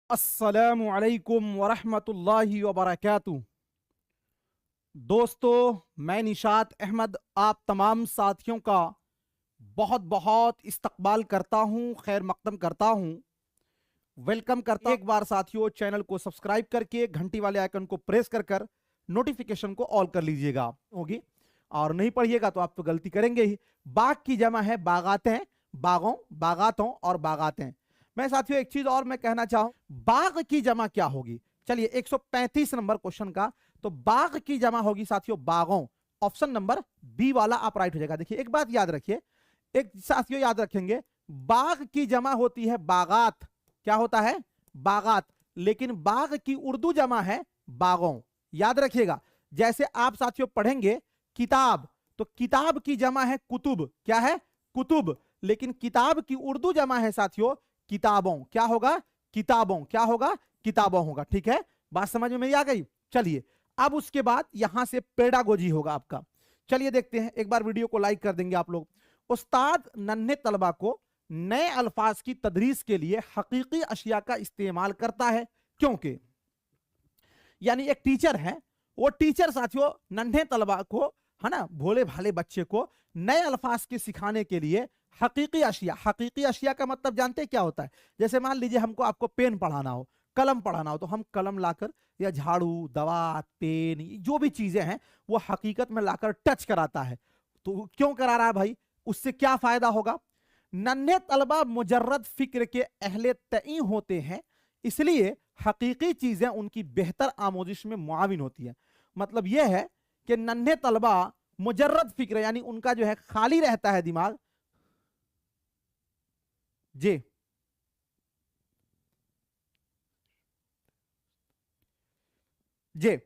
अस्सलामु अलैकुम वरहमतुल्लाहि वबरकातुहू। दोस्तों, मैं निशात अहमद आप तमाम साथियों का बहुत बहुत इस्तकबाल करता हूं, खैर मकदम करता हूं, वेलकम करता हूं। एक बार साथियों, चैनल को सब्सक्राइब करके घंटी वाले आइकन को प्रेस कर कर नोटिफिकेशन को ऑल कर लीजिएगा होगी, और नहीं पढ़िएगा तो आप तो गलती करेंगे ही। बाग की जमा है बागातें, बागों, बागातों और बागातें। मैं साथियों एक चीज और मैं कहना चाहूं, बाग की जमा क्या होगी? चलिए 135 नंबर क्वेश्चन का, तो बाग की जमा होगी साथियों बागों। ऑप्शन नंबर बी वाला आप राइट हो जाएगा। देखिए एक बात याद रखिए, एक साथियों याद रखेंगे, बाग की जमा होती है बागात। क्या होता है? बागात। लेकिन बाग की उर्दू जमा है बागों। याद रखिएगा। जैसे आप साथियों पढ़ेंगे किताब, तो किताब की जमा है कुतुब। क्या है? कुतुब। लेकिन किताब की उर्दू जमा है साथियों किताबों। क्या होगा? किताबों। क्या होगा? किताबों होगा। ठीक है, बात समझ में मेरी आ गई। चलिए अब उसके बाद यहां से पेडागोजी होगा आपका। चलिए देखते हैं, एक बार वीडियो को लाइक कर देंगे आप लोग। उस्ताद नन्हे तलबा को नए अल्फाज की तदरीस के लिए हकीकी अशिया का इस्तेमाल करता है, क्योंकि यानी एक टीचर है, वो टीचर साथियों नन्हे तलबा को, है ना, भोले भाले बच्चे को नए अल्फाज के सिखाने के लिए हकीकी अशिया। हकीकी अशिया का मतलब जानते हैं क्या होता है? जैसे मान लीजिए हमको आपको पेन पढ़ाना हो, कलम पढ़ाना हो, तो हम कलम लाकर या झाड़ू, दवा, पेन, जो भी चीजें हैं वो हकीकत में लाकर टच कराता है। तो क्यों करा रहा है भाई? उससे क्या फायदा होगा? नन्हे तलबा मुजर्रद फिक्र के अहले तई होते हैं, इसलिए हकीकी चीजें उनकी बेहतर आमोजिश में मुआविन होती है। मतलब यह है कि नन्हे तलबा मुजर्रद फिक्र, यानी उनका जो है खाली रहता है दिमाग। जी जी,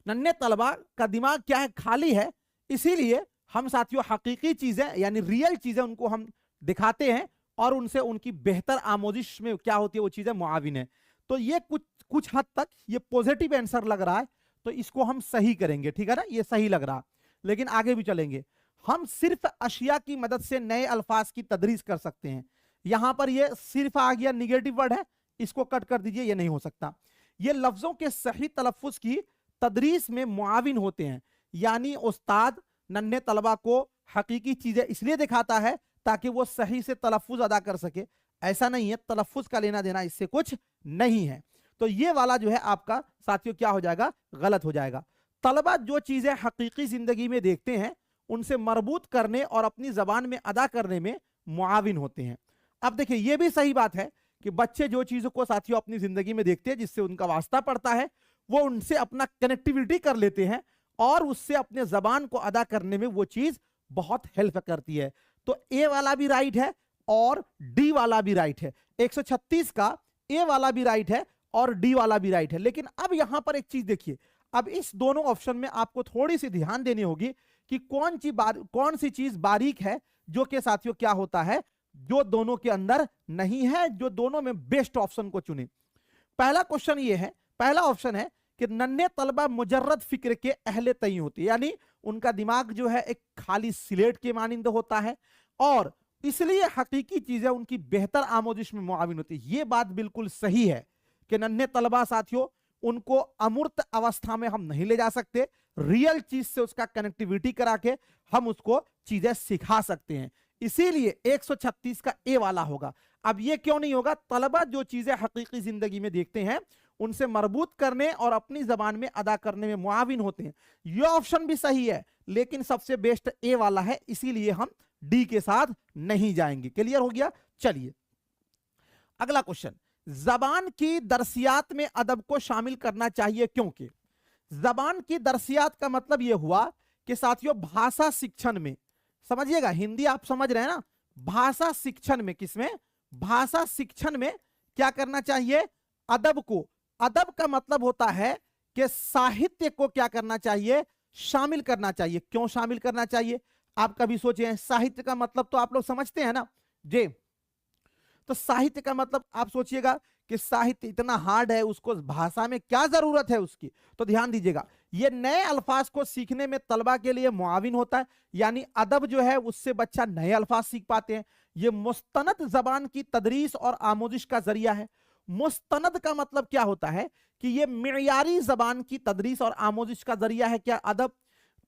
नन्हे तलबा का दिमाग क्या है? खाली है। इसीलिए हम साथियों हकीकी चीजें यानी रियल चीजें उनको हम दिखाते हैं, और उनसे उनकी बेहतर आमोजिश में क्या होती है वो चीजें मुआविन है। तो ये कुछ कुछ हद तक ये पॉजिटिव आंसर लग रहा है, तो इसको हम सही करेंगे। ठीक है ना, ये सही लग रहा। लेकिन आगे भी चलेंगे। हम सिर्फ अशिया की मदद से नए अल्फाज की तदरीस कर सकते हैं। यहां पर ये सिर्फ आ गया, निगेटिव वर्ड है, इसको कट कर दीजिए, ये नहीं हो सकता। ये लफ्जों के सही तलफ्फुज की तदरीस में मुआविन होते हैं। यानी उस्ताद नन्हे तलबा को हकीकी चीजें इसलिए दिखाता है ताकि वो सही से तलफ्फुज अदा कर सके। ऐसा नहीं है, तलफ्फुज का लेना देना इससे कुछ नहीं है। तो ये वाला जो है आपका साथियों क्या हो जाएगा? गलत हो जाएगा। तलबा जो चीजें हकीकी जिंदगी में देखते हैं उनसे मरबूत करने और अपनी जबान में अदा करने में मुआविन होते हैं। अब देखिए ये भी सही बात है कि बच्चे जो चीजों को साथियों अपनी जिंदगी में देखते हैं जिससे उनका वास्ता पड़ता है, वो उनसे अपना कनेक्टिविटी कर लेते हैं, और उससे अपने जबान को अदा करने में वो चीज बहुत हेल्प करती है। तो ए वाला भी राइट है और डी वाला भी राइट है। 136 का ए वाला भी राइट है और डी वाला भी राइट है। लेकिन अब यहां पर एक चीज देखिए, अब इस दोनों ऑप्शन में आपको थोड़ी सी ध्यान देनी होगी कि कौन सी चीज बारीक है, जो कि साथियों क्या होता है, जो दोनों के अंदर नहीं है, जो दोनों में बेस्ट ऑप्शन को चुने। पहला क्वेश्चन ये है, पहला ऑप्शन है कि नन्हे तलबा मुजर्रद फिक्र के अहले तई होती है, यानी उनका दिमाग जो है एक खाली स्लेट के मानिंद होता है, और इसलिए हकीकी चीजें उनकी बेहतर आमोजिश में मुआविन होती है। ये बात बिल्कुल सही है कि नन्हे तलबा साथियों उनको अमूर्त अवस्था में हम नहीं ले जा सकते, रियल चीज से उसका कनेक्टिविटी करा के हम उसको चीजें सिखा सकते हैं। इसीलिए 136 का ए वाला होगा। अब ये क्यों नहीं होगा? तलबा जो चीजें हकीकी जिंदगी में देखते हैं उनसे मरबूत करने और अपनी जबान में अदा करने में मुआविन होते हैं। यह ऑप्शन भी सही है, लेकिन सबसे बेस्ट ए वाला है, इसीलिए हम डी के साथ नहीं जाएंगे। क्लियर हो गया? चलिए अगला क्वेश्चन, जबान की दरसियात में अदब को शामिल करना चाहिए क्योंकि। जबान की दरसियात का मतलब यह हुआ कि साथियों भाषा शिक्षण में, समझिएगा, हिंदी आप समझ रहे हैं ना, भाषा शिक्षण में, किसमें? भाषा शिक्षण में क्या करना चाहिए? अदब को। अदब का मतलब होता है कि साहित्य को क्या करना चाहिए? शामिल करना चाहिए। क्यों शामिल करना चाहिए? आप कभी सोचे हैं? साहित्य का मतलब तो आप लोग समझते हैं ना जी। तो साहित्य का मतलब आप सोचिएगा कि साहित्य इतना हार्ड है, उसको भाषा में क्या जरूरत है उसकी। तो ध्यान दीजिएगा, ये नए अल्फाज को सीखने में तलबा के लिए मुआविन होता है, यानी अदब जो है उससे बच्चा नए अल्फाज सीख पाते हैं। ये मुस्तनद जबान की तदरीस और आमोजिश का जरिया है। मुस्तनद का मतलब क्या होता है कि ये मियारी जबान की तदरीस और आमोजिश का जरिया है। क्या अदब?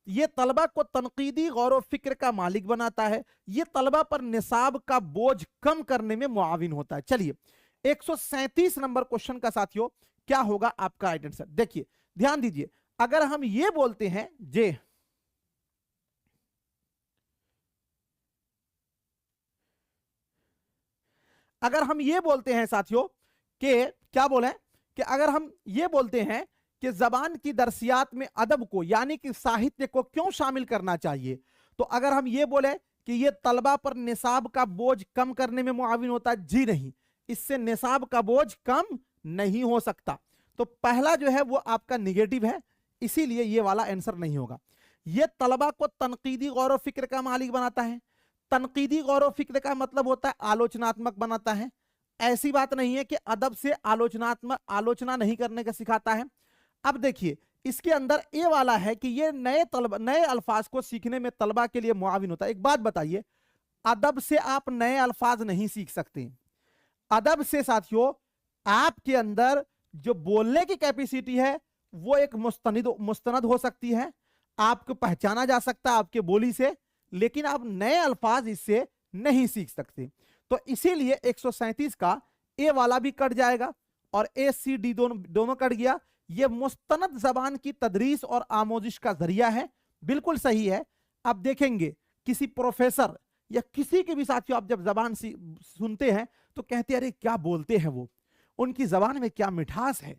ये तलबा को तनकीदी गौर व फिक्र का मालिक बनाता है, ये तलबा पर निसाब का बोझ कम करने में मुआविन होता है। चलिए 137 नंबर क्वेश्चन का साथियों क्या होगा आपका राइट आंसर? देखिए ध्यान दीजिए, अगर हम ये बोलते हैं जे अगर हम ये बोलते हैं साथियों कि क्या बोले कि अगर हम ये बोलते हैं कि जबान की दरसियात में अदब को यानी कि साहित्य को क्यों शामिल करना चाहिए, तो अगर हम ये बोले कि ये तलबा पर निसाब का बोझ कम करने में मुआविन होता है, जी नहीं, इससे निसाब का बोझ कम नहीं हो सकता। तो पहला जो है वो आपका निगेटिव है, इसीलिए ये वाला आंसर नहीं होगा। ये तलबा को तनकीदी गौर व फिक्र का मालिक बनाता है। तनकीदी गौर व फिक्र का मतलब होता है आलोचनात्मक बनाता है। ऐसी बात नहीं है कि अदब से आलोचना नहीं करने का सिखाता है। अब देखिए इसके अंदर ए वाला है कि ये नए अल्फाज को सीखने में तलबा के लिए मुआविन होता है। एक बात बताइए, अदब से आप नए अल्फाज नहीं सीख सकते। अदब से साथियों आपके अंदर जो बोलने की कैपेसिटी है वो एक मुस्तनद हो सकती है, आपको पहचाना जा सकता है आपके बोली से, लेकिन आप नए अल्फाज इससे नहीं सीख सकते। तो इसीलिए 137 का ए वाला भी कट जाएगा और ए सी डी दोनों कट गया। ये मुस्तनद जबान की तदरीस और आमोजिश का जरिया है, बिल्कुल सही है। अब देखेंगे किसी प्रोफेसर या किसी के भी साथियों आप जब जबान सुनते हैं तो कहते हैं अरे क्या बोलते हैं वो, उनकी जबान में क्या मिठास है,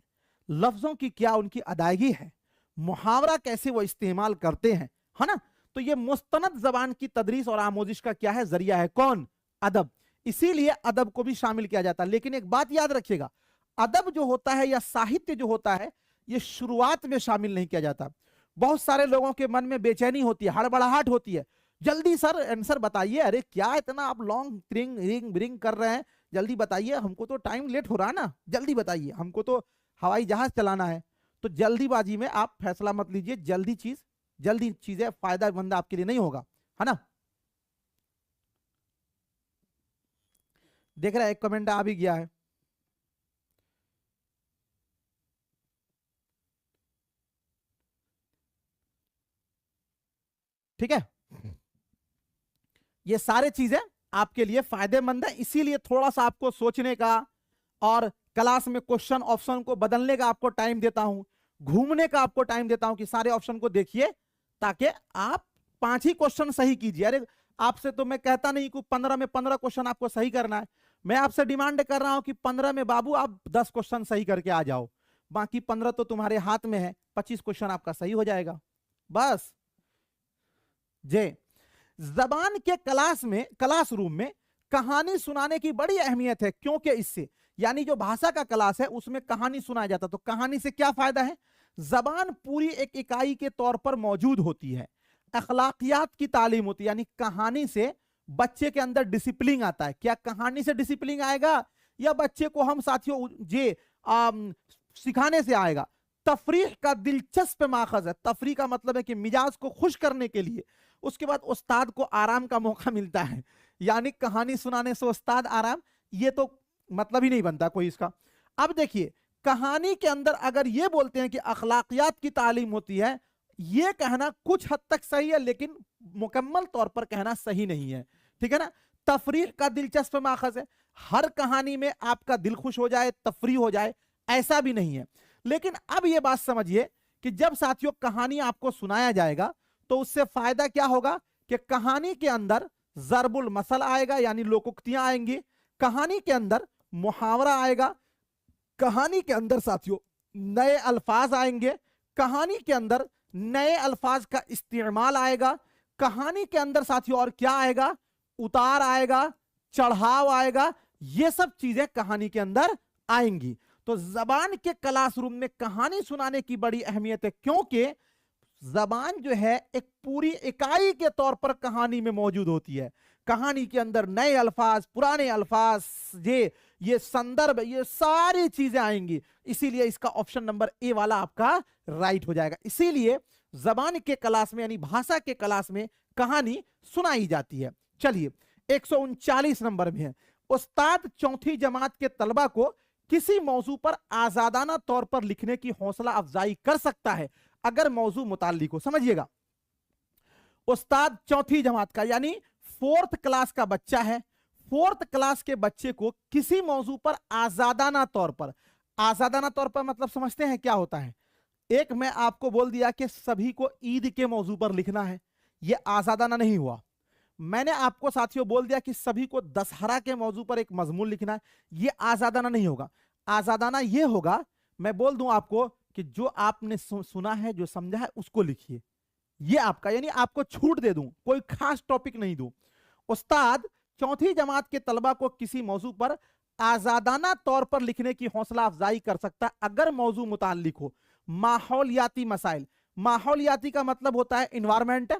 लफ्जों की क्या उनकी अदायगी है, मुहावरा कैसे वो इस्तेमाल करते हैं, है ना। तो ये मुस्तनद जबान की तदरीस और आमोजिश का क्या है, जरिया है। कौन? अदब। इसीलिए अदब को भी शामिल किया जाता है। लेकिन एक बात याद रखिएगा, अदब जो होता है या साहित्य जो होता है ये शुरुआत में शामिल नहीं किया जाता। बहुत सारे लोगों के मन में बेचैनी होती है, हड़बड़ाहट होती है, जल्दी सर आंसर बताइए, अरे क्या इतना आप लॉन्ग रिंग रिंग रिंग कर रहे हैं, जल्दी बताइए, हमको तो टाइम लेट हो रहा है ना, जल्दी बताइए, हमको तो हवाई जहाज चलाना है। तो जल्दीबाजी में आप फैसला मत लीजिए, जल्दी चीजें फायदेमंद आपके लिए नहीं होगा, है ना। देख रहे हैं एक कमेंट आ भी गया है। ठीक है, ये सारे चीजें आपके लिए फायदेमंद है, इसीलिए थोड़ा सा आपको सोचने का और क्लास में क्वेश्चन ऑप्शन को बदलने का आपको टाइम देता हूं, घूमने का आपको टाइम देता हूं कि सारे ऑप्शन को देखिए ताकि आप 5 ही क्वेश्चन सही कीजिए। अरे आपसे तो मैं कहता नहीं कि 15 में 15 क्वेश्चन आपको सही करना है, मैं आपसे डिमांड कर रहा हूं कि 15 में बाबू आप 10 क्वेश्चन सही करके आ जाओ, बाकी 15 तो तुम्हारे हाथ में है, 25 क्वेश्चन आपका सही हो जाएगा बस। जे जबान के क्लासरूम में कहानी सुनाने की बड़ी अहमियत है, क्योंकि इससे यानी जो भाषा का क्लास है उसमें कहानी सुनाया जाता है। तो कहानी से क्या फायदा है, जबान पूरी एक इकाई के तौर पर मौजूद होती है, अखलाकियात की तालीम होती है, यानी कहानी से बच्चे के अंदर डिसिप्लिन आता है। क्या कहानी से डिसिप्लिन आएगा या बच्चे को हम साथियों सिखाने से आएगा? तफरीह का दिलचस्प माखज है, तफरीह का मतलब है कि मिजाज को खुश करने के लिए उसके बाद उस्ताद को आराम का मौका मिलता है, यानी कहानी सुनाने से उस्ताद आराम, ये तो मतलब ही नहीं बनता कोई इसका। अब देखिए कहानी के अंदर अगर ये बोलते हैं कि अखलाकियात की तालीम होती है, ये कहना कुछ हद तक सही है लेकिन मुकम्मल तौर पर कहना सही नहीं है, ठीक है ना। तफरीह का दिलचस्प माखज है, हर कहानी में आपका दिल खुश हो जाए, तफरीह हो जाए, ऐसा भी नहीं है। लेकिन अब ये बात समझिए कि जब साथियों कहानी आपको सुनाया जाएगा तो उससे फायदा क्या होगा कि कहानी के अंदर जरबुल मसल आएगा, यानी लोकोक्तियां आएंगी, कहानी के अंदर मुहावरा आएगा, कहानी के अंदर साथियों नए अल्फाज आएंगे, कहानी के अंदर नए अल्फाज का इस्तेमाल आएगा, कहानी के अंदर साथियों और क्या आएगा, उतार आएगा, चढ़ाव आएगा, ये सब चीजें कहानी के अंदर आएंगी। तो जबान के क्लासरूम में कहानी सुनाने की बड़ी अहमियत है, क्योंकि जबान जो है एक पूरी इकाई के तौर पर कहानी में मौजूद होती है। कहानी के अंदर नए अल्फाज, पुराने अल्फाज, ये संदर्भ, ये सारी चीजें आएंगी, इसीलिए इसका ऑप्शन नंबर ए वाला आपका राइट हो जाएगा। इसीलिए जबान के क्लास में यानी भाषा के क्लास में कहानी सुनाई जाती है। चलिए 139 नंबर में है, उस्ताद चौथी जमात के तलबा को किसी मौजू पर आजादाना तौर पर लिखने की हौसला अफजाई कर सकता है अगर मौजू मुताल्लिक हो। समझिएगा, उस्ताद चौथी जमात का यानी 4th क्लास का बच्चा है, 4th क्लास के बच्चे को किसी मौजू पर आजादाना तौर पर, आजादाना तौर पर मतलब समझते हैं क्या होता है? एक मैं आपको बोल दिया कि सभी को ईद के मौजू पर लिखना है, यह आजादाना नहीं हुआ। मैंने आपको साथियों बोल दिया कि सभी को दशहरा के मौजू पर एक मजमून लिखना है, यह आजादाना नहीं होगा। आजादाना यह होगा, मैं बोल दूं आपको कि जो आपने सुना है, जो समझा है उसको लिखिए, ये आपका, यानी आपको छूट दे दूं, कोई खास टॉपिक नहीं दूं। उस्ताद चौथी जमात के तलबा को किसी मौजू पर आजादाना तौर पर लिखने की हौसला अफजाई कर सकता है अगर मौजू मुताल्लिक हो माहौलियाती मसाइल। माहौलियाती का मतलब होता है इन्वायरमेंट।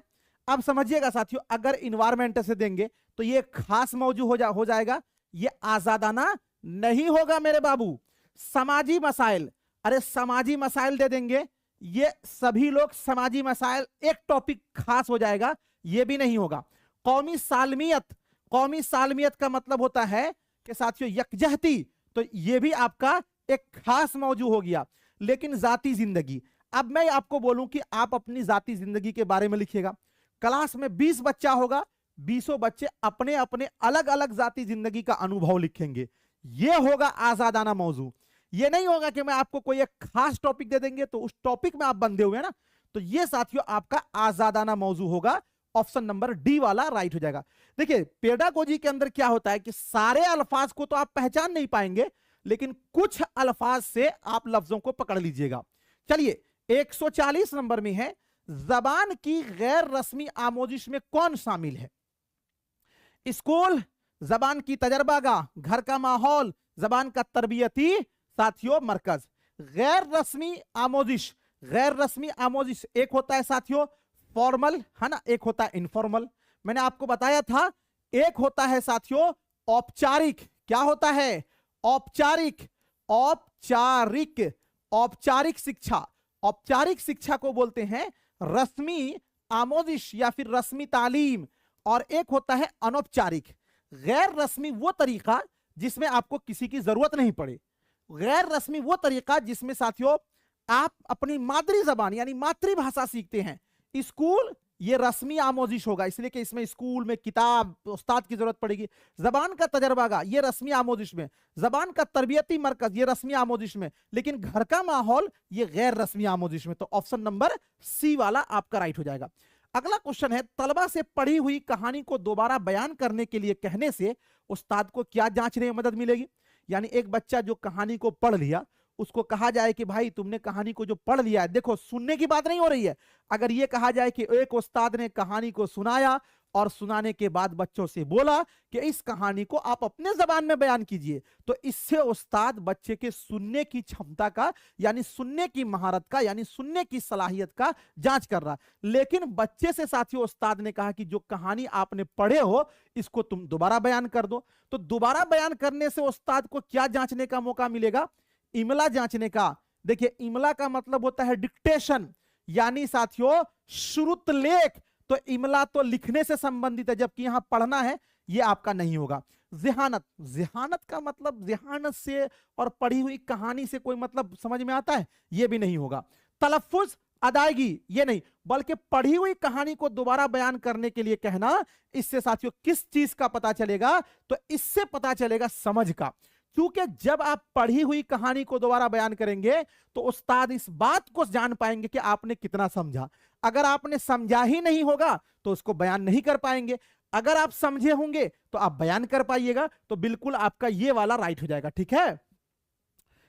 अब समझिएगा साथियों, अगर इन्वायरमेंट से देंगे तो ये खास मौजू हो जाएगा, ये आजादाना नहीं होगा मेरे बाबू। समाजी मसाइल, अरे समाजी मसाइल दे देंगे, ये सभी लोग समाजी मसाइल एक टॉपिक खास हो जाएगा, ये भी नहीं होगा। कौमी सालमियत, कौमी सालमियत का मतलब होता है कि साथियों यकजहती, तो ये भी आपका एक खास मौजू हो गया। लेकिन जाती जिंदगी, अब मैं आपको बोलूं कि आप अपनी जाती जिंदगी के बारे में लिखिएगा, क्लास में 20 बच्चा होगा, 20 बच्चे अपने अपने अलग अलग जाती जिंदगी का अनुभव लिखेंगे, यह होगा आजादाना मौजू। ये नहीं होगा कि मैं आपको कोई एक खास टॉपिक दे देंगे तो उस टॉपिक में आप बंधे हुए हैं ना, तो ये साथियों आपका आजादाना मौजू होगा। ऑप्शन नंबर डी वाला राइट हो जाएगा। देखिए पेडागोजी के अंदर क्या होता है कि सारे अल्फाज को तो आप पहचान नहीं पाएंगे, लेकिन कुछ अल्फाज से आप लफ्जों को पकड़ लीजिएगा। चलिए 140 नंबर में है, जबान की गैर रस्मी आमोजिश में कौन शामिल है? स्कूल, जबान की तजर्बागाह, घर का माहौल, जबान का तरबियती साथियों मरकज। गैर रस्मी आमोजिश, गैर रस्मी आमोजिश एक होता है साथियों फॉर्मल, है ना, एक होता है इनफॉर्मल। मैंने आपको बताया था एक होता है साथियों औपचारिक, क्या होता है? औपचारिक, औपचारिक, औपचारिक शिक्षा। औपचारिक शिक्षा को बोलते हैं रस्मी आमोजिश या फिर रस्मी तालीम, और एक होता है अनौपचारिक। गैर रस्मी वो तरीका जिसमें आपको किसी की जरूरत नहीं पड़े, गैर रस्मी वो तरीका जिसमें साथियों आप अपनी मादरी जबान यानी मातृभाषा सीखते हैं। स्कूल ये रस्मी आमोजिश होगा, इसलिए कि इसमें स्कूल में किताब उस्ताद की जरूरत पड़ेगी। जबान का तजर्बागाह ये रस्मी आमोजिश में, जबान का तरबियती मरकज ये रस्मी आमोजिश में, लेकिन घर का माहौल ये गैर रस्मी आमोजिश में। तो ऑप्शन नंबर सी वाला आपका राइट हो जाएगा। अगला क्वेश्चन है, तलबा से पढ़ी हुई कहानी को दोबारा बयान करने के लिए कहने से उस्ताद को क्या जांचने में मदद मिलेगी? यानी एक बच्चा जो कहानी को पढ़ लिया, उसको कहा जाए कि भाई तुमने कहानी को जो पढ़ लिया है, देखो सुनने की बात नहीं हो रही है, अगर ये कहा जाए कि एक उस्ताद ने कहानी को सुनाया और सुनाने के बाद बच्चों से बोला कि इस कहानी को आप अपने जबान में बयान कीजिए, तो इससे उस्ताद बच्चे के सुनने की क्षमता का यानी सुनने की महारत का यानी सुनने की सलाहियत का जांच कर रहा। लेकिन बच्चे से साथियों उस्ताद ने कहा कि जो कहानी आपने पढ़े हो इसको तुम दोबारा बयान कर दो, तो दोबारा बयान करने से उस्ताद को क्या जांचने का मौका मिलेगा? इमला जांचने का। देखिए इमला का मतलब होता है डिक्टेशन, यानी साथियों श्रुत लेख, तो इमला तो लिखने से संबंधित है, जबकि यहां पढ़ना है, ये आपका नहीं होगा। जिहानत, जिहानत का मतलब जिहानत से और पढ़ी हुई कहानी से कोई मतलब समझ में आता है? ये भी नहीं होगा। तलफ्फुज, अदायगी, ये नहीं, बल्कि पढ़ी हुई कहानी को दोबारा बयान करने के लिए कहना, इससे साथियों किस चीज का पता चलेगा? तो इससे पता चलेगा समझ का, क्योंकि जब आप पढ़ी हुई कहानी को दोबारा बयान करेंगे तो उस्ताद इस बात को जान पाएंगे कि आपने कितना समझा। अगर आपने समझा ही नहीं होगा तो उसको बयान नहीं कर पाएंगे, अगर आप समझे होंगे तो आप बयान कर पाइएगा। तो बिल्कुल आपका ये वाला राइट हो जाएगा, ठीक है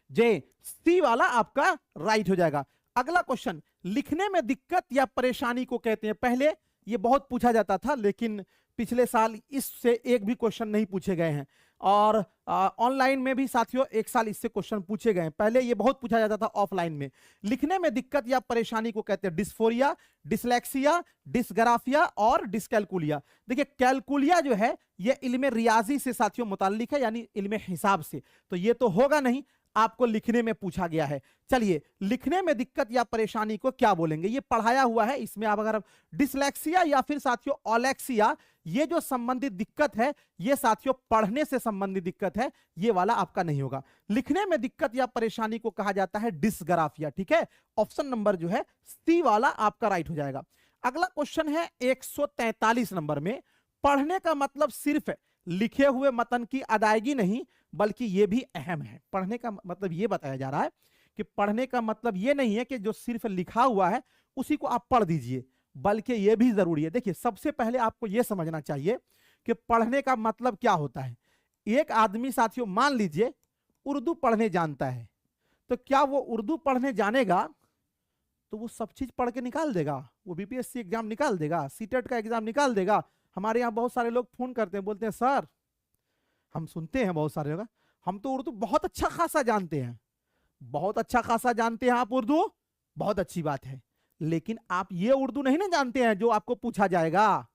जे, सी वाला आपका राइट हो जाएगा। अगला क्वेश्चन, लिखने में दिक्कत या परेशानी को कहते हैं। पहले ये बहुत पूछा जाता था, लेकिन पिछले साल इससे एक भी क्वेश्चन नहीं पूछे गए हैं, और ऑनलाइन में भी साथियों एक साल इससे क्वेश्चन पूछे गए हैं। पहले ये बहुत पूछा जाता था ऑफलाइन में। लिखने में दिक्कत या परेशानी को कहते हैं डिस्फोरिया, डिसलेक्सिया, डिसग्राफिया और डिसकैलकुलिया। देखिए कैलकुलिया जो है ये इल्मे रियाजी से साथियों मुताल्लिक है, यानी इल्मे हिसाब से, तो ये तो होगा नहीं। आपको लिखने में पूछा गया है। चलिए, लिखने में दिक्कत या परेशानी को क्या बोलेंगे, ये पढ़ाया हुआ है। इसमें आप अगर डिसलेक्सिया या फिर साथियों ओलेक्सिया, ये जो संबंधित दिक्कत है, ये साथियों पढ़ने से संबंधित दिक्कत है, ये वाला आपका नहीं होगा। लिखने में दिक्कत या परेशानी को कहा जाता है डिस्ग्राफिया। ठीक है, ऑप्शन नंबर जो है सी वाला आपका राइट हो जाएगा। अगला क्वेश्चन है 143 नंबर में, पढ़ने का मतलब सिर्फ लिखे हुए मतन की अदायगी नहीं बल्कि यह भी अहम है। पढ़ने का मतलब यह बताया जा रहा है कि पढ़ने का मतलब यह नहीं है कि जो सिर्फ लिखा हुआ है उसी को आप पढ़ दीजिए, बल्कि यह भी जरूरी है। देखिए, सबसे पहले आपको यह समझना चाहिए कि पढ़ने का मतलब क्या होता है। एक आदमी साथियों मान लीजिए उर्दू पढ़ने जानता है, तो क्या वो उर्दू पढ़ने जानेगा तो वो सब चीज पढ़ के निकाल देगा, वो बीपीएससी एग्जाम निकाल देगा, सीटेट का एग्जाम निकाल देगा। हमारे यहाँ बहुत सारे लोग फोन करते हैं, बोलते हैं सर, हम सुनते हैं बहुत सारे लोग, हम तो उर्दू बहुत अच्छा खासा जानते हैं। बहुत अच्छा खासा जानते हैं आप उर्दू, बहुत अच्छी बात है, लेकिन आप ये उर्दू नहीं ना जानते हैं जो आपको पूछा जाएगा,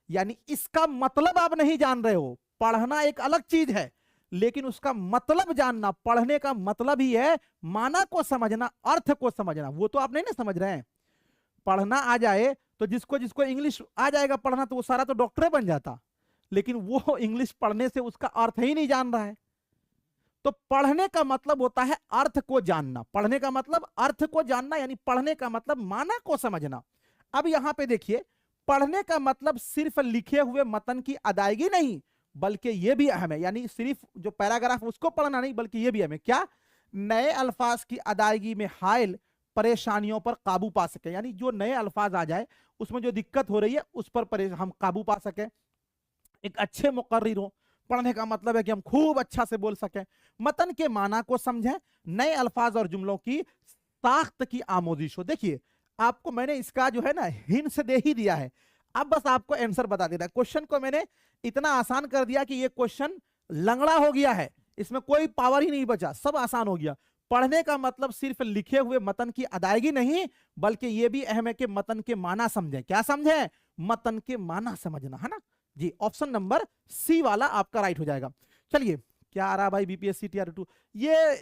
यानी इसका मतलब आप नहीं जान रहे हो। पढ़ना एक अलग चीज है, लेकिन उसका मतलब जानना, पढ़ने का मतलब ही है माना को समझना, अर्थ को समझना। वो तो आप नहीं ना समझ रहे हैं। पढ़ना आ जाए तो जिसको जिसको इंग्लिश आ जाएगा पढ़ना, तो वो सारा तो डॉक्टर बन जाता, लेकिन वो इंग्लिश पढ़ने से उसका अर्थ ही नहीं जान रहा है। तो पढ़ने का मतलब होता है अर्थ को जानना। पढ़ने का मतलब अर्थ को जानना, यानी पढ़ने का मतलब माना को समझना। अब यहां पे देखिए, पढ़ने का मतलब सिर्फ लिखे हुए मतन की अदायगी नहीं बल्कि यह भी अहम है, यानी सिर्फ जो पैराग्राफ उसको पढ़ना नहीं बल्कि यह भी अहम है। क्या? नए अल्फाज की अदायगी में हायल परेशानियों पर काबू पा सके, यानी जो नए अल्फाज आ जाए उसमें जो दिक्कत हो रही है उस पर हम काबू पा सके। एक अच्छे मुकर्रिर हो, पढ़ने का मतलब है कि हम खूब अच्छा से बोल सकें, मतन के माना को समझें, नए अल्फाज और जुमलों की साख्त की आमोजिश हो। देखिए, आपको मैंने इसका जो है ना हिंट दे ही दिया है, अब बस आपको आंसर बता देना है। क्वेश्चन को मैंने इतना आसान कर दिया कि ये क्वेश्चन लंगड़ा हो गया है, इसमें कोई पावर ही नहीं बचा, सब आसान हो गया। पढ़ने का मतलब सिर्फ लिखे हुए मतन की अदायगी नहीं बल्कि यह भी अहम है कि मतन के माना समझें। क्या समझें? मतन के माना समझना, है ना जी। ऑप्शन नंबर सी वाला आपका राइट हो जाएगा। चलिए, क्या आ रहा भाई बीपीएससी टीआर 2, ये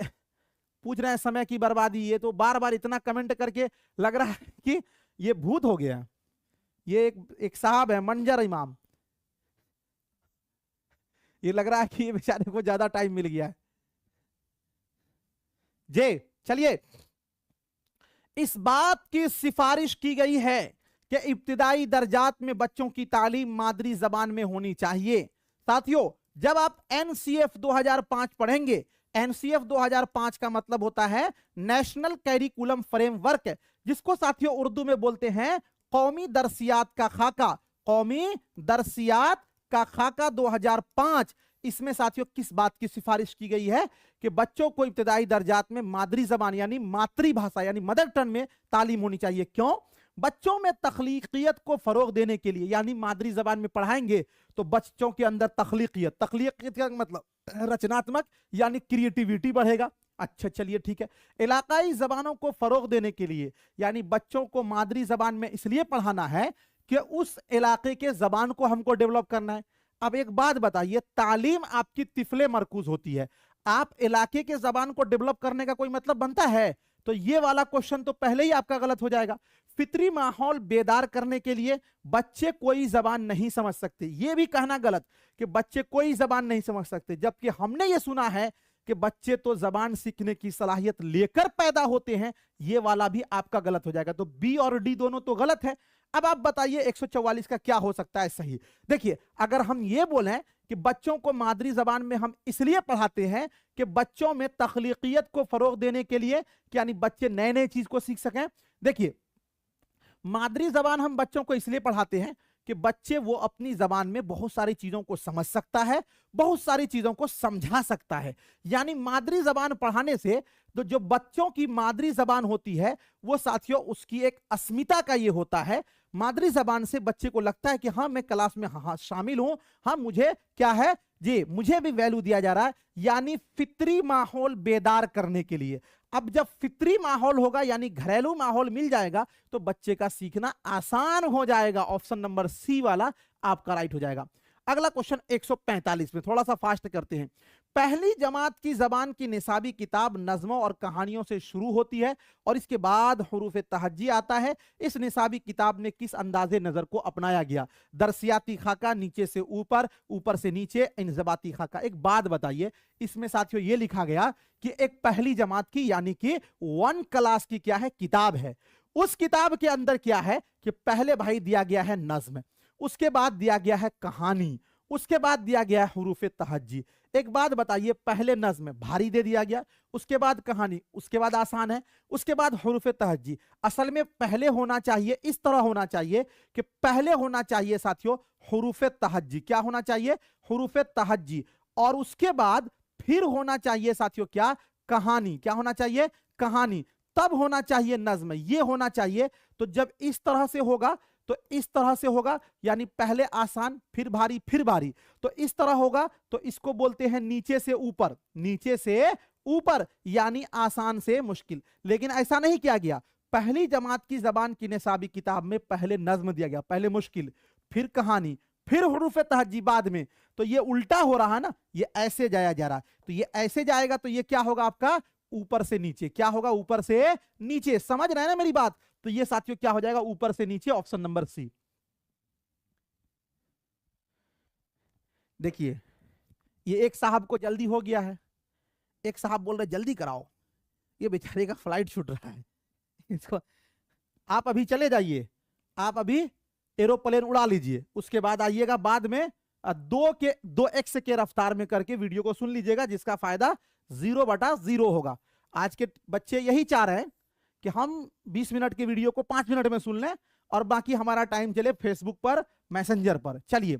पूछ रहे हैं समय की बर्बादी। ये तो बार बार इतना कमेंट करके लग रहा है कि ये भूत हो गया। ये एक साहब है मंजर इमाम, ये लग रहा है कि ये बेचारे को ज्यादा टाइम मिल गया है जे। चलिए, इस बात की सिफारिश की गई है कि इब्तिदाई दर्जात में बच्चों की तालीम मादरी जबान में होनी चाहिए। साथियों, जब आप एनसीएफ 2005 पढ़ेंगे, एनसीएफ 2005 का मतलब होता है नेशनल कैरिकुलम फ्रेमवर्क, जिसको साथियों उर्दू में बोलते हैं कौमी दरसियात का खाका। कौमी दरसियात का खाका 2005। इसमें साथियों किस बात की सिफारिश की गई है कि बच्चों को इब्तिदाई दर्जात में मादरी जबान यानी मातृभाषा यानी मदर टंग में तालीम होनी चाहिए। क्यों? बच्चों में तख्लीकियत को फरोग देने के लिए, यानी मादरी जबान में पढ़ाएंगे तो बच्चों के अंदर तख्लीकियत, तख्लीकियत का मतलब रचनात्मक यानी क्रिएटिविटी बढ़ेगा। अच्छा, चलिए ठीक है। इलाकाई जबानों को फरोग देने के लिए, यानी बच्चों को मादरी जबान में इसलिए पढ़ाना है कि उस इलाके के जबान को हमको डेवलप करना है। अब एक बात बताइए, तालीम आपकी तिफले मरकूज होती है, आप इलाके के जबान को डेवलप करने का कोई मतलब बनता है? तो ये वाला क्वेश्चन तो पहले ही आपका गलत हो जाएगा। फितरी माहौल बेदार करने के लिए बच्चे कोई जबान नहीं समझ सकते, ये भी कहना गलत कि बच्चे कोई जबान नहीं समझ सकते, जबकि हमने ये सुना है कि बच्चे तो जबान सीखने की सलाहियत लेकर पैदा होते हैं। ये वाला भी आपका गलत हो जाएगा। तो बी और डी दोनों तो गलत है। अब आप बताइए 144 का क्या हो सकता है सही? देखिए, अगर हम ये बोलें कि बच्चों को मादरी जबान में हम इसलिए पढ़ाते हैं कि बच्चों में तख्लीकियत को फरोग देने के लिए, यानी बच्चे नए नए चीज को सीख सकें। देखिए, मादरी जबान हम बच्चों को इसलिए पढ़ाते हैं कि बच्चे वो अपनी जबान में बहुत सारी चीजों को समझ सकता है, बहुत सारी चीजों को समझा सकता है। यानी मादरी जबान पढ़ाने से तो जो बच्चों की मादरी जबान होती है वो साथियों उसकी एक अस्मिता का ये होता है। मादरी जबान से बच्चे को लगता है कि हाँ मैं क्लास में हाँ शामिल हूं, हाँ मुझे क्या है जी, मुझे भी वैल्यू दिया जा रहा है। यानी फितरी माहौल बेदार करने के लिए। अब जब फितरी माहौल होगा यानी घरेलू माहौल मिल जाएगा तो बच्चे का सीखना आसान हो जाएगा। ऑप्शन नंबर सी वाला आपका राइट हो जाएगा। अगला क्वेश्चन 145 में, थोड़ा सा फास्ट करते हैं। पहली जमात की जबान की निसाबी किताब नज़्मों और कहानियों से शुरू होती है और इसके बाद हुरूफ तहज्जी आता है। इस निसाबी किताब में किस अंदाजे नजर को अपनाया गया? दरसियाती खाका, नीचे से ऊपर, ऊपर से नीचे, इंजबाती खाका। एक बात बताइए, इसमें साथियों ये लिखा गया कि एक पहली जमात की यानी कि 1 क्लास की क्या है, किताब है। उस किताब के अंदर क्या है कि पहले भाई दिया गया है नज्म, उसके बाद दिया गया है कहानी, उसके बाद दिया गया है हुरूफ तहज्जी। एक बात बताइए, पहले नज्म भारी दे दिया गया, उसके बाद कहानी, उसके बाद आसान है, उसके बाद हुरूफ तहज्जी। असल में पहले होना चाहिए, इस तरह होना चाहिए कि पहले होना चाहिए साथियों हुरूफ तहज्जी। क्या होना चाहिए? हुरूफ तहज्जी। और उसके बाद फिर होना चाहिए साथियों क्या? कहानी। क्या होना चाहिए? कहानी। तब होना चाहिए नज्म, ये होना चाहिए। तो जब इस तरह से होगा तो इस तरह से होगा, यानी पहले आसान फिर भारी फिर भारी। तो इस तरह होगा तो इसको बोलते हैं नीचे से ऊपर, नीचे से ऊपर यानी आसान से मुश्किल। लेकिन ऐसा नहीं किया गया। पहली जमात की जबान की निसाबी किताब में पहले नज्म दिया गया, पहले मुश्किल, फिर कहानी, फिर हुरूफ तहज्जी बाद में। तो ये उल्टा हो रहा है ना, ये ऐसे जाया जा रहा है। तो ये ऐसे जाएगा तो ये क्या होगा आपका? ऊपर से नीचे। क्या होगा? ऊपर से नीचे। समझ रहे हैं ना मेरी बात? तो ये साथियों क्या हो जाएगा? ऊपर से नीचे, ऑप्शन नंबर सी। देखिए, ये एक साहब को जल्दी हो गया है, एक साहब बोल रहे जल्दी कराओ, ये बेचारे का फ्लाइट छूट रहा है। इसको आप अभी चले जाइए, आप अभी एरोप्लेन उड़ा लीजिए, उसके बाद आइएगा बाद में 2x के रफ्तार में करके वीडियो को सुन लीजिएगा, जिसका फायदा 0/0 होगा। आज के बच्चे यही चाह रहे हैं कि हम 20 मिनट की वीडियो को 5 मिनट में सुन लें और बाकी हमारा टाइम चले फेसबुक पर, मैसेंजर पर। चलिए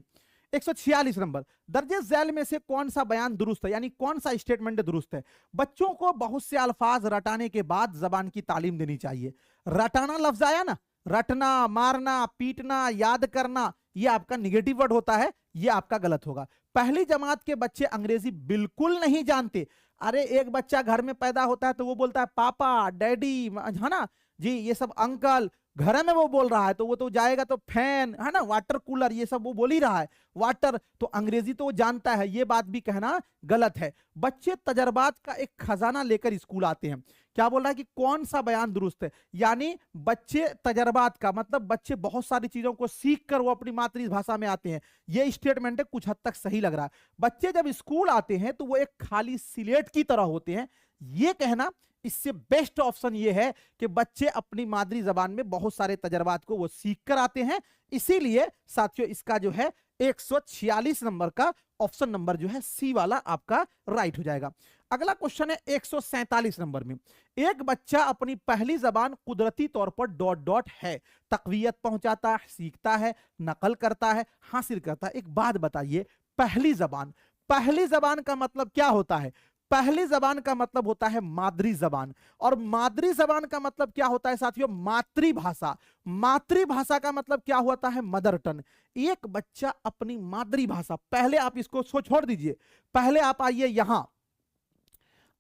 146 नंबर, दर्जे झैल में से कौन सा बयान दुरुस्त है, यानी कौन सा स्टेटमेंट दुरुस्त है? बच्चों को बहुत से अल्फाज रटाने के बाद जबान की तालीम देनी चाहिए। रटाना लफ्ज आया ना, रटना, मारना, पीटना, याद करना, ये आपका निगेटिव वर्ड होता है, ये आपका गलत होगा। पहली जमात के बच्चे अंग्रेजी बिल्कुल नहीं जानते। अरे एक बच्चा घर में पैदा होता है तो वो बोलता है पापा, डैडी, है ना जी, ये सब अंकल। घर में वो बोल रहा है तो वो तो जाएगा तो फैन, है ना, वाटर कूलर, ये सब वो बोल ही रहा है, वाटर। तो अंग्रेजी तो वो जानता है, ये बात भी कहना गलत है। बच्चे तजर्बात का एक खजाना लेकर स्कूल आते हैं। क्या बोल रहा है कि कौन सा बयान दुरुस्त है? यानी बच्चे तजर्बात का मतलब बच्चे बहुत सारी चीजों को सीख कर वो अपनी मातृभाषा में आते हैं। ये स्टेटमेंट है, कुछ हद तक सही लग रहा है। बच्चे जब स्कूल आते हैं तो वो एक खाली स्लेट की तरह होते हैं, ये कहना इससे बेस्ट ऑप्शन ये है कि बच्चे अपनी मादरी जबान में बहुत सारे तजर्बात को वो सीख कर आते हैं। इसीलिए साथियों इसका जो है 146 नंबर का ऑप्शन नंबर जो है सी वाला आपका राइट हो जाएगा। अगला क्वेश्चन है 147 नंबर में, एक बच्चा अपनी पहली जबान कुदरती तौर पर डॉट डॉट है, तकवीयत पहुंचाता है, सीखता है, नकल करता है, हासिल करता है। एक बात बताइए, पहली जबान, पहली जबान का मतलब क्या होता है? पहली जबान का मतलब होता है मादरी जबान, और मादरी जबान का मतलब क्या होता है साथियों? मातृभाषा। मातृभाषा का मतलब क्या होता है? Mother tongue. एक बच्चा अपनी मातृभाषा, पहले आप इसको छोड़ दीजिए, पहले आप आइए यहां।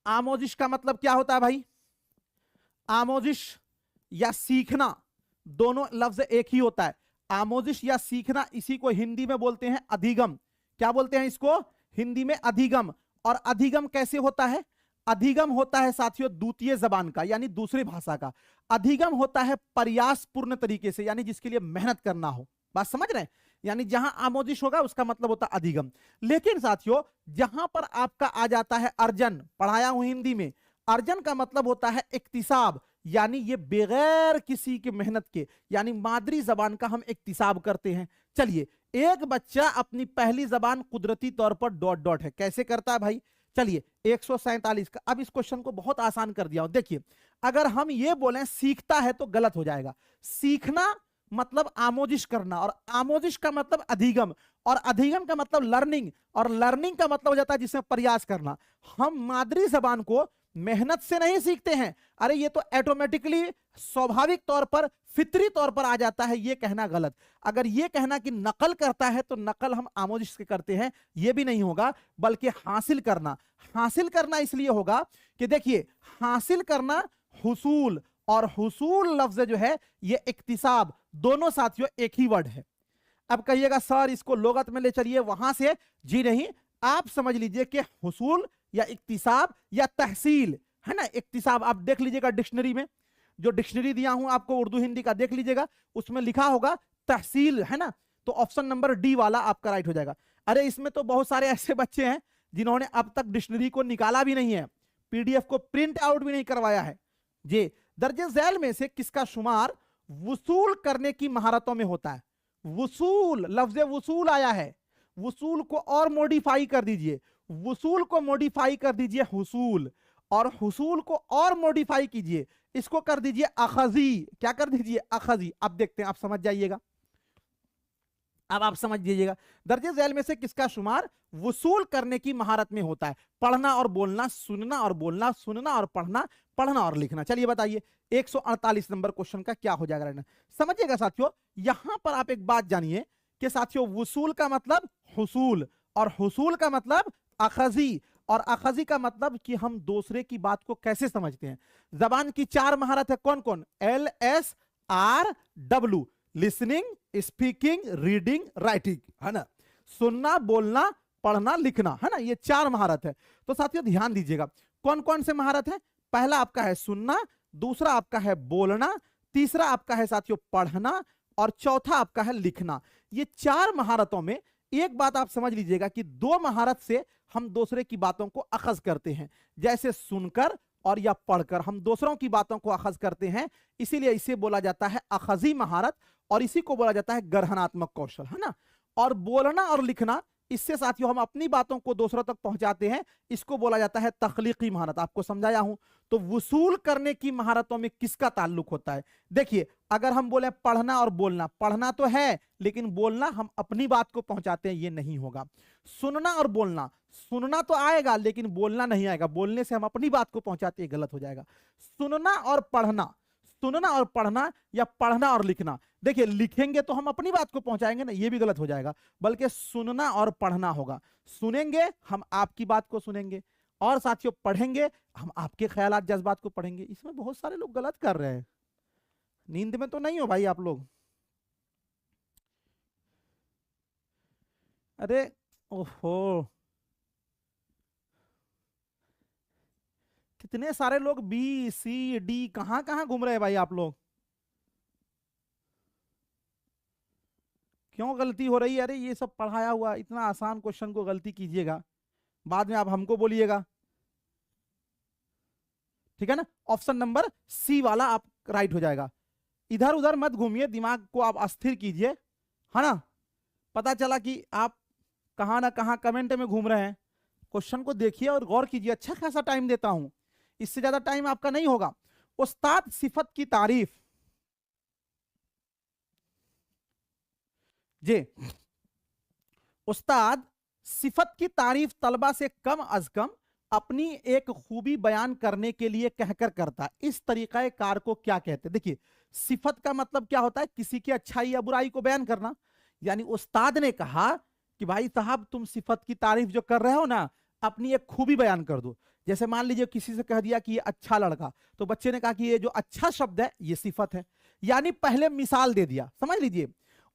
आमोजिश का मतलब क्या होता है भाई? आमोजिश या सीखना, दोनों लफ्ज एक ही होता है। आमोजिश या सीखना, इसी को हिंदी में बोलते हैं अधिगम। क्या बोलते हैं इसको? हिंदी में अधिगम। और अधिगम कैसे होता है? अधिगम होता है साथियों द्वितीय जबान का, यानी दूसरी भाषा का। अधिगम होता है प्रयासपूर्ण तरीके से, यानी जिसके लिए मेहनत करना हो। बात समझ रहे हैं? यानी जहां आमोजिश होगा उसका मतलब होता है अधिगम। लेकिन साथियों जहां पर आपका आ जाता है अर्जन, पढ़ाया हूं हिंदी में, अर्जन का मतलब होता है इक्तिसाब, यानी ये बगैर किसी की मेहनत के, यानी मादरी जबान का हम इक्तिसाब करते हैं। चलिए, एक बच्चा अपनी पहली जबान कुदरती तौर पर डॉट डॉट है, कैसे करता है भाई? चलिए 147 का, अब इस क्वेश्चन को बहुत आसान कर दिया हूं। देखिए, अगर हम ये बोलें सीखता है तो गलत हो जाएगा। सीखना मतलब आमोजिश करना, और आमोजिश का मतलब अधिगम, और अधिगम का मतलब लर्निंग, और लर्निंग का मतलब हो जाता है जिसमें प्रयास करना। हम मादरी जबान को मेहनत से नहीं सीखते हैं, अरे ये तो ऑटोमेटिकली स्वाभाविक तौर पर, फितरी तौर पर आ जाता है, ये कहना गलत। अगर ये कहना कि नकल करता है तो नकल हम आमोजिश से करते हैं, ये भी नहीं होगा, बल्कि हासिल करना। हासिल करना इसलिए होगा कि देखिए, हासिल करना हुसूल, और हुसूल लफ्ज जो है ये इक्तिसाब, दोनों साथियों एक ही वर्ड है। अब कहिएगा सर इसको लोगत में ले चलिए वहां से, जी नहीं, आप समझ लीजिए कि हुसूल या इक्तिसाब या तहसील है ना। इक्तिसाब आप देख लीजिएगा डिक्शनरी में, जो डिक्शनरी दिया हूं आपको उर्दू हिंदी का, देख लीजिएगा उसमें लिखा होगा तहसील है ना। तो ऑप्शन नंबर डी वाला आपका राइट हो जाएगा। अरे इसमें तो बहुत सारे ऐसे बच्चे हैं जिन्होंने अब तक डिक्शनरी को निकाला भी नहीं है, पीडीएफ को प्रिंट आउट भी नहीं करवाया है। जी, दर्जे झैल में से किसका शुमार वसूल करने की महारतों में होता है? वसूल, लफ्ज वसूल आया है, वसूल को और मॉडिफाई कर दीजिए, वसूल को मॉडिफाई कर दीजिए हुसूल, और हुसूल को और मॉडिफाई कीजिए, इसको कर दीजिए अखजी। क्या कर दीजिए? अखजी। अब देखते हैं, आप समझ जाइएगा, अब आप समझ लीजिएगा। दर्जे झैल में से किसका शुमार वसूल करने की महारत में होता है? पढ़ना और बोलना, सुनना और बोलना, सुनना और पढ़ना, पढ़ना और लिखना। चलिए बताइए 148 नंबर क्वेश्चन का क्या हो जाएगा रहना। समझिएगा साथियों, यहां पर आप एक बात जानिए कि साथियों वसूल का मतलब हुसूल, और हुसूल का मतलब अखजी, और अखजी का मतलब कि हम दूसरे की बात को कैसे समझते हैं। जबान की 4 महारत है, कौन कौन? LSRW, listening, speaking, reading, writing, है ना। सुनना, बोलना, पढ़ना, लिखना, है ना, ये 4 महारत है। तो साथियों ध्यान दीजिएगा कौन कौन से महारत है। पहला आपका है सुनना, दूसरा आपका है बोलना, तीसरा आपका है साथियों पढ़ना, और चौथा आपका है लिखना। ये 4 महारतों में एक बात आप समझ लीजिएगा कि 2 महारत से हम दूसरे की बातों को अखज करते हैं, जैसे सुनकर और या पढ़कर हम दूसरों की बातों को अखज करते हैं, इसीलिए इसे बोला जाता है अखजी महारत, और इसी को बोला जाता है ग्रहणात्मक कौशल, है ना। और बोलना और लिखना, इससे साथियों हम अपनी बातों को दूसरों तक पहुंचाते हैं, इसको बोला जाता है तख्लीकी महारत। आपको समझाया हूं। तो वसूल करने की महारतों में किसका ताल्लुक होता है? देखिए, अगर हम बोले पढ़ना और बोलना, पढ़ना तो है लेकिन बोलना हम अपनी बात को पहुंचाते हैं, ये नहीं होगा। सुनना और बोलना, सुनना तो आएगा लेकिन बोलना नहीं आएगा, बोलने से हम अपनी बात को पहुंचाते हैं, गलत हो जाएगा। सुनना और पढ़ना, सुनना और पढ़ना, या पढ़ना और लिखना, देखिए लिखेंगे तो हम अपनी बात को पहुंचाएंगे ना, ये भी गलत हो जाएगा, बल्कि सुनना और पढ़ना होगा। सुनेंगे हम आपकी बात को सुनेंगे, और साथियों पढ़ेंगे हम आपके ख्यालात जज्बात को पढ़ेंगे। इसमें बहुत सारे लोग गलत कर रहे हैं। नींद में तो नहीं हो भाई आप लोग? अरे ओहो, कितने सारे लोग BCD कहां कहां घूम रहे हैं भाई आप लोग? क्यों गलती हो रही है? अरे ये सब पढ़ाया हुआ इतना आसान क्वेश्चन को गलती कीजिएगा, बाद में आप हमको बोलिएगा, ठीक है ना। ऑप्शन नंबर सी वाला आप राइट हो जाएगा। इधर उधर मत घूमिए, दिमाग को आप अस्थिर कीजिए, है ना। पता चला कि आप कहां ना कहां कमेंट में घूम रहे हैं। क्वेश्चन को देखिए और गौर कीजिए, अच्छा खासा टाइम देता हूं, इससे ज्यादा टाइम आपका नहीं होगा। उस्ताद सिफत की तारीफ, जी उस्ताद सिफत की तारीफ तलबा से कम अज कम अपनी एक खूबी बयान करने के लिए कहकर करता है, इस तरीका कार को क्या कहते हैं? देखिए, सिफत का मतलब क्या होता है? किसी की अच्छाई या बुराई को बयान करना। यानी उस्ताद ने कहा कि भाई साहब तुम सिफत की तारीफ जो कर रहे हो ना, अपनी एक खूबी बयान कर दो। जैसे मान लीजिए किसी से कह दिया कि ये अच्छा लड़का, तो बच्चे ने कहा कि ये जो अच्छा शब्द है ये सिफत है, यानी पहले मिसाल दे दिया। समझ लीजिए,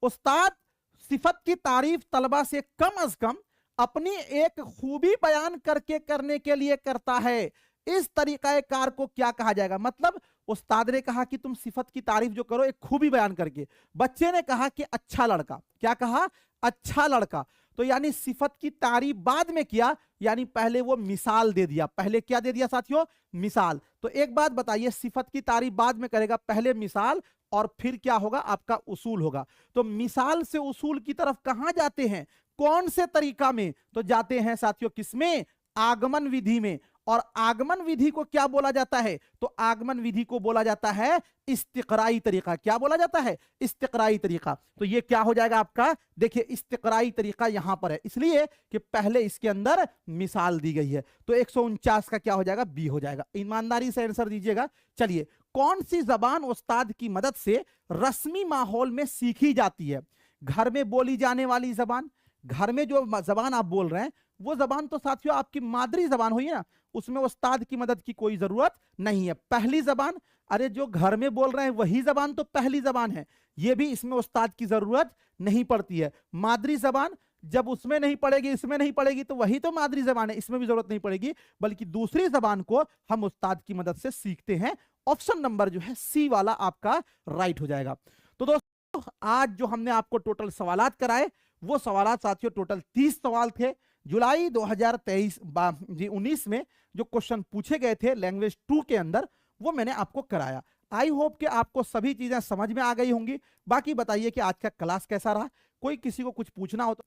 उस्ताद सिफत की तारीफ तलबा से कम अज कम अपनी एक खूबी बयान करके करने के लिए करता है, इस तरीका कार को क्या कहा जाएगा? मतलब उस्ताद ने कहा कि तुम सिफत की तारीफ जो करो एक खूबी बयान करके, बच्चे ने कहा कि अच्छा लड़का, क्या कहा? अच्छा लड़का। तो यानी सिफत की तारीफ बाद में किया, यानी पहले वो मिसाल दे दिया। पहले क्या दे दिया साथियों? मिसाल। तो एक बात बताइए, सिफत की तारीफ बाद में करेगा, पहले मिसाल, और फिर क्या होगा? आपका उसूल होगा। तो मिसाल से उसूल की तरफ कहां जाते हैं? कौन से तरीका में? तो जाते हैं साथियों किसमें? आगमन विधि में। और आगमन विधि को क्या बोला जाता है? तो आगमन विधि को बोला जाता है इस्तिक़राई तरीका। क्या बोला जाता है? इस्तिक़राई तरीका। तो ये क्या हो जाएगा आपका? देखिए, इस्तिक़राई तरीका यहां पर है, इसलिए कि पहले इसके अंदर मिसाल दी गई है। तो 149 का क्या हो जाएगा? बी हो जाएगा। ईमानदारी से आंसर दीजिएगा। चलिए, कौन सी जबान उस्ताद की मदद से रस्मी माहौल में सीखी जाती है? घर में बोली जाने वाली जबान, घर में जो जबान आप बोल रहे हैं वो जबान तो साथियों आपकी मादरी जबान हुई ना, उसमें उस्ताद की मदद की कोई जरूरत नहीं है। पहली जबान, अरे जो घर में बोल रहे हैं वही जबान तो पहली जबान है, ये भी इसमें उस्ताद की जरूरत नहीं पड़ती है। मादरी जबान जब उसमें नहीं पड़ेगी, इसमें नहीं पड़ेगी, तो वही तो मादरी जबान है, इसमें भी जरूरत नहीं पड़ेगी, बल्कि दूसरी जबान को हम उस्ताद की मदद से सीखते हैं। ऑप्शन नंबर जो है सी वाला आपका राइट हो जाएगा। तो दोस्तों आज जो हमने आपको टोटल सवालात कराए, वो सवालात साथियों टोटल 30 सवाल थे। जुलाई 2023-19 में जो क्वेश्चन पूछे गए थे लैंग्वेज 2 के अंदर, वो मैंने आपको कराया। आई होप कि आपको सभी चीजें समझ में आ गई होंगी। बाकी बताइए कि आज का क्लास कैसा रहा, कोई किसी को कुछ पूछना हो तो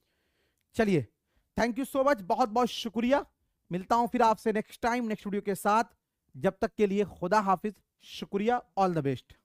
चलिए। थैंक यू सो मच, बहुत बहुत शुक्रिया। मिलता हूं फिर आपसे नेक्स्ट टाइम नेक्स्ट वीडियो के साथ। जब तक के लिए खुदा हाफिज, शुक्रिया, ऑल द बेस्ट।